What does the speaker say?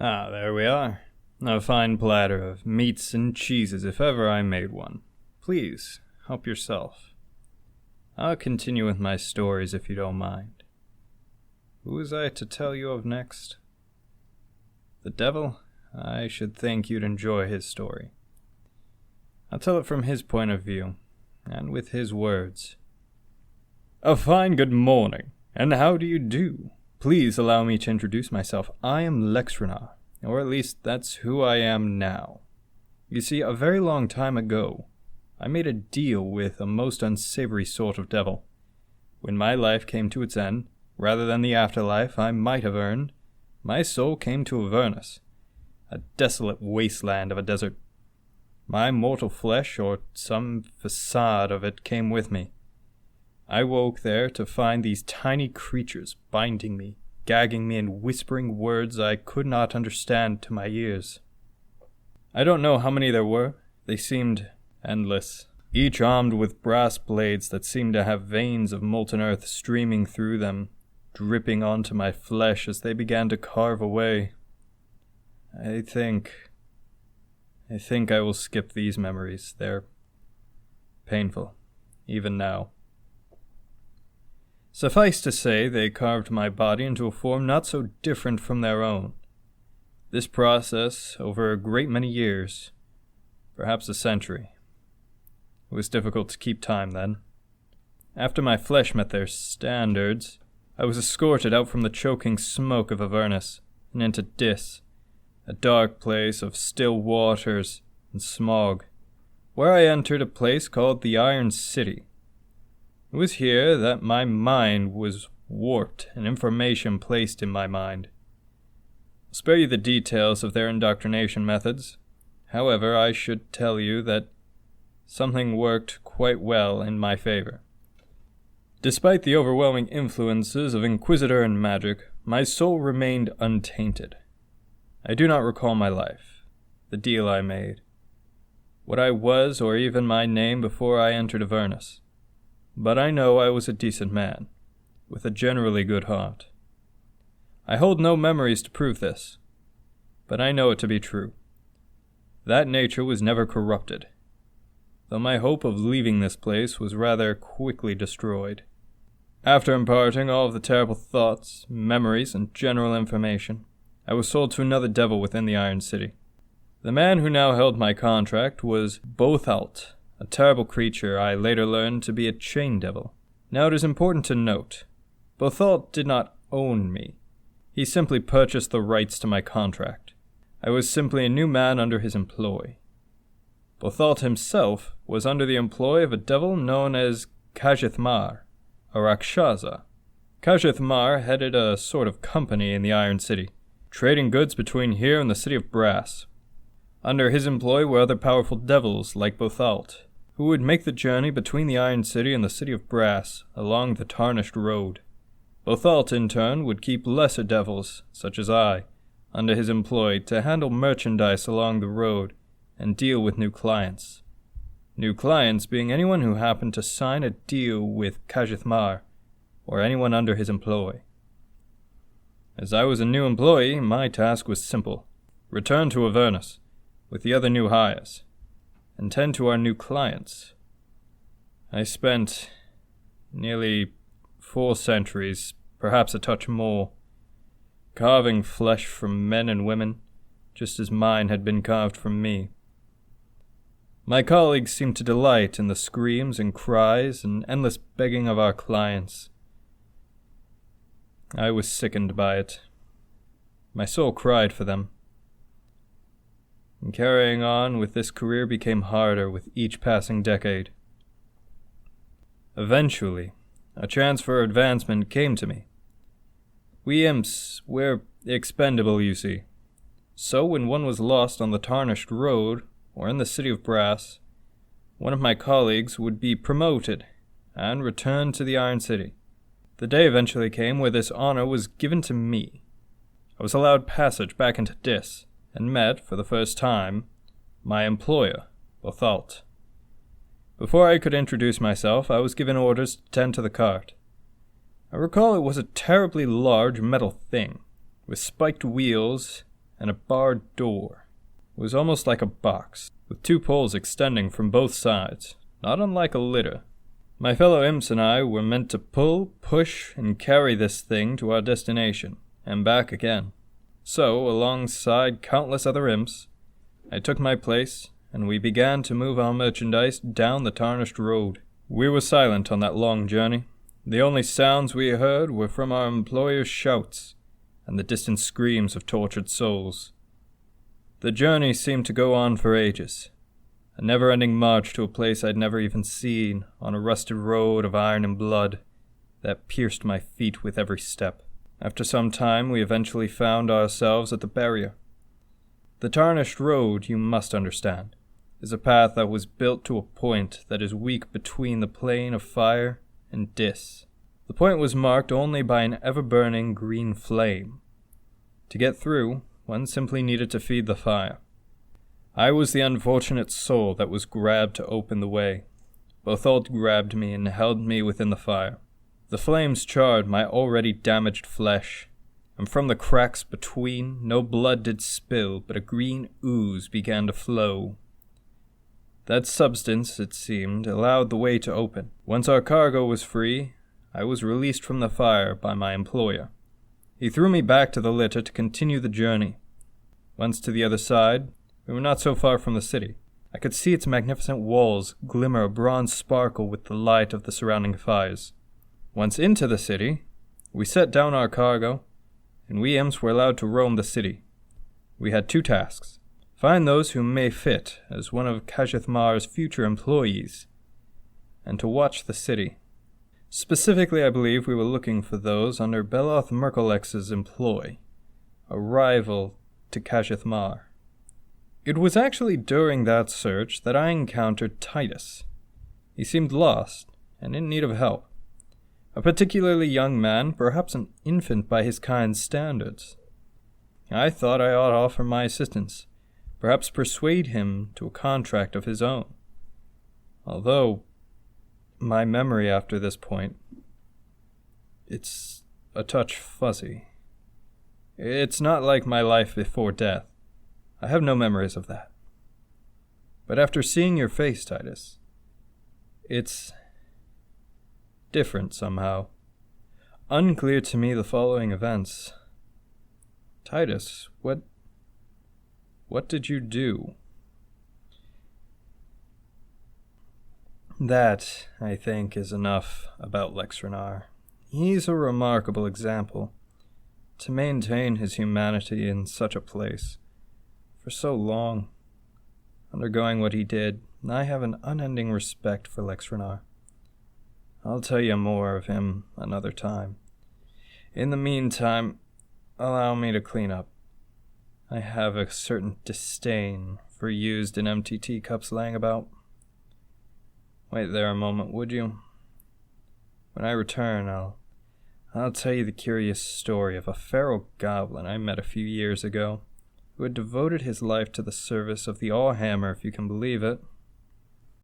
Ah, there we are. A fine platter of meats and cheeses if ever I made one. Please, help yourself. I'll continue with my stories if you don't mind. Who was I to tell you of next? The devil? I should think you'd enjoy his story. I'll tell it from his point of view, and with his words. A fine good morning, and how do you do? Please allow me to introduce myself. I am Lexrinar, or at least that's who I am now. You see, a very long time ago, I made a deal with a most unsavory sort of devil. When my life came to its end, rather than the afterlife I might have earned, my soul came to Avernus, a desolate wasteland of a desert. My mortal flesh, or some facade of it, came with me. I woke there to find these tiny creatures binding me, gagging me, and whispering words I could not understand to my ears. I don't know how many there were. They seemed endless, each armed with brass blades that seemed to have veins of molten earth streaming through them, dripping onto my flesh as they began to carve away. I think I will skip these memories. They're painful, even now. Suffice to say, they carved my body into a form not so different from their own. This process, over a great many years, perhaps a century. It was difficult to keep time then. After my flesh met their standards, I was escorted out from the choking smoke of Avernus and into Dis, a dark place of still waters and smog, where I entered a place called the Iron City. It was here that my mind was warped and information placed in my mind. I'll spare you the details of their indoctrination methods. However, I should tell you that something worked quite well in my favor. Despite the overwhelming influences of Inquisitor and magic, my soul remained untainted. I do not recall my life, the deal I made, what I was, or even my name before I entered Avernus. But I know I was a decent man, with a generally good heart. I hold no memories to prove this, but I know it to be true. That nature was never corrupted, though my hope of leaving this place was rather quickly destroyed. After imparting all of the terrible thoughts, memories, and general information, I was sold to another devil within the Iron City. The man who now held my contract was Bothalt, a terrible creature I later learned to be a chain devil. Now it is important to note, Bothalt did not own me. He simply purchased the rights to my contract. I was simply a new man under his employ. Bothalt himself was under the employ of a devil known as Kajithmar, a Rakshasa. Kajithmar headed a sort of company in the Iron City, trading goods between here and the City of Brass. Under his employ were other powerful devils like Bothalt, who would make the journey between the Iron City and the City of Brass along the Tarnished Road. Bothalt, in turn, would keep lesser devils, such as I, under his employ to handle merchandise along the road and deal with new clients. New clients being anyone who happened to sign a deal with Kajithmar, or anyone under his employ. As I was a new employee, my task was simple. Return to Avernus, with the other new hires, and tend to our new clients. I spent nearly 4 centuries, perhaps a touch more, carving flesh from men and women, just as mine had been carved from me. My colleagues seemed to delight in the screams and cries and endless begging of our clients. I was sickened by it. My soul cried for them. And carrying on with this career became harder with each passing decade. Eventually, a chance for advancement came to me. We imps, we're expendable, you see. So when one was lost on the Tarnished Road, or in the City of Brass, one of my colleagues would be promoted and returned to the Iron City. The day eventually came where this honor was given to me. I was allowed passage back into Dis, and met, for the first time, my employer, Bothalt. Before I could introduce myself, I was given orders to tend to the cart. I recall it was a terribly large metal thing, with spiked wheels and a barred door. It was almost like a box, with 2 poles extending from both sides, not unlike a litter. My fellow imps and I were meant to pull, push, and carry this thing to our destination, and back again. So, alongside countless other imps, I took my place, and we began to move our merchandise down the tarnished road. We were silent on that long journey. The only sounds we heard were from our employer's shouts and the distant screams of tortured souls. The journey seemed to go on for ages, a never-ending march to a place I'd never even seen, on a rusted road of iron and blood that pierced my feet with every step. After some time, we eventually found ourselves at the barrier. The tarnished road, you must understand, is a path that was built to a point that is weak between the plane of fire and Dis. The point was marked only by an ever-burning green flame. To get through, one simply needed to feed the fire. I was the unfortunate soul that was grabbed to open the way. Bothold grabbed me and held me within the fire. The flames charred my already damaged flesh, and from the cracks between, no blood did spill, but a green ooze began to flow. That substance, it seemed, allowed the way to open. Once our cargo was free, I was released from the fire by my employer. He threw me back to the litter to continue the journey. Once to the other side, we were not so far from the city. I could see its magnificent walls glimmer a bronze sparkle with the light of the surrounding fires. Once into the city, we set down our cargo, and we imps were allowed to roam the city. We had 2 tasks. Find those who may fit as one of Kasheth Mar's future employees, and to watch the city. Specifically, I believe we were looking for those under Beloth Merkelex's employ, a rival to Kasheth Mar. It was actually during that search that I encountered Titus. He seemed lost and in need of help. A particularly young man, perhaps an infant by his kind's standards. I thought I ought to offer my assistance, perhaps persuade him to a contract of his own. Although, my memory after this point, it's a touch fuzzy. It's not like my life before death. I have no memories of that. But after seeing your face, Titus, it's different somehow. Unclear to me the following events. Titus, what did you do? That, I think, is enough about Lexrinar. He's a remarkable example. To maintain his humanity in such a place, for so long, undergoing what he did, I have an unending respect for Lexrinar. I'll tell you more of him another time. In the meantime, allow me to clean up. I have a certain disdain for used and empty teacups laying about. Wait there a moment, would you? When I return, I'll tell you the curious story of a feral goblin I met a few years ago, who had devoted his life to the service of the Allhammer, if you can believe it.